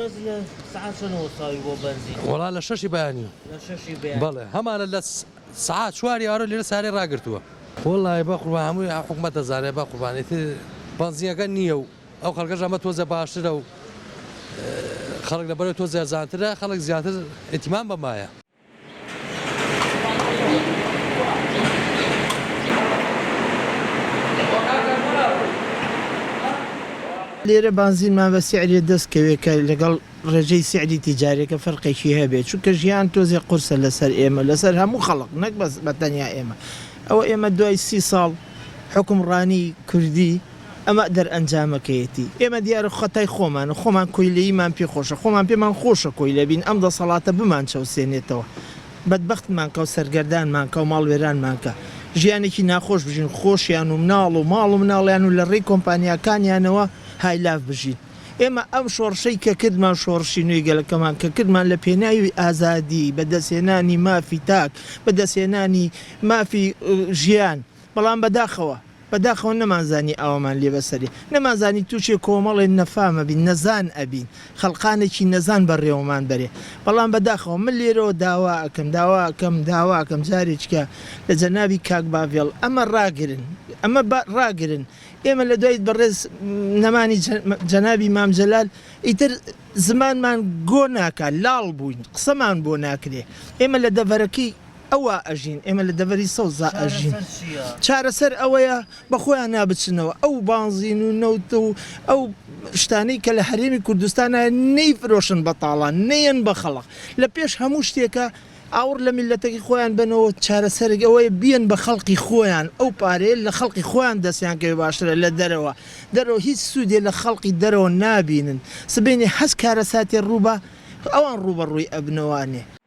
تۆز لە سعات چەندەوە ساوی بۆ بەنزین وەڵا لە شەشی بەیانیە لە شەشی بێ بەڵێ هەمانە لە سعات چواری ئارە لێرە سارێ ڕاگرتووە وەڵای بە قوربان هەمووی حکومەت دەزانێت بە قوربانێتی بەنزینەکە نییە و ئەو خەڵکەش ئەمە تۆزە باشترە و خەڵک لەبەرەوەی تۆ زیاترە خەڵک زیاتر ئێتیمان بەمایە لێرە بانزینمان بە سیعری دەستکەوێکە لەگەڵ ڕێژەی سیعری تیجارێکە فەرقێکی هەبێت چونکە ژیان تۆزێ قورسە لەسەر ئێمە لەسەر هەموو خەڵق نەک بە تەنیا ئێمە ئەوە ئێمە دوای 30 ساڵ حکومڕانی کوردی ئەمە دەرئەنجامەکەیەتی ئێمە دیارە خەتای خۆمان کۆیلەیمان پێ خۆشە خۆمان پێمان خۆشە کۆیلە بین ئەم دەسەڵاتە بمان چەوسێنێتەوە بەدبەختمان کە و سەرگەردانمان کە و ماڵوێرانمان کە ژیانێکی ناخۆش بژین خۆشیان و مناڵ و ماڵ و مناڵیان و لە ڕێی کۆمپانیاکانیانەوە هایلاف بژین ئێمە ئەم شۆڕشەی کە کردمان شۆڕشی نوێی گەلەکەمان کە کردمان لە پێناوی ئازادی بەدەستێنانی مافی تاک بەدەستێنانی مافی ژیان بەڵام بەداخەوە نەمانزانی ئەوەمان لێ بەسەری نەمانزانی تووشێ کۆمەڵێ نەفامە بین نەزان ئەبین خەڵقانێکی نەزان بەڕێوەمان بەرێ بەڵام بەداخەوە من لێرەوە داواکەم جارێککە لە جەنابی کاک باڤێڵ ئەمە ڕاگرن ئێمە لە دوای بەڕێز نەمانی جەنابی مامجەلال ئیتر زمانمان گۆ ناکات لاڵ بووین قسەمان بۆ ناکرێ ئێمە لە دەڤەرەکەی ئەوە ئەژین ئێمە لە دەڤەری سەوزا ئەژین چارەسەر ئەوەیە بەخۆیان نابچنەوە ئەو بانزین و نەوت و ئەو شتانەی کە لە هەرێمی کوردستانە نەیفرۆشن بە تاڵان نەیەن بە خەڵق لە پێش هەموو شتێکە ئاور لە میلەتەکەی خۆیان بنەوە چارەسەرێک ئەوەیە بیان بە خەڵقی خۆیان ئەو پارەیە لە خەڵقی خۆیان دەستیان کەوێ باشترە لە دەرەوە هیچ سوودێ لە خەڵقی دەرەوە نابینن سبێنێ هەست کارەساتی ڕووبە ئەوان ڕوبەڕووی ئەبنەوانێ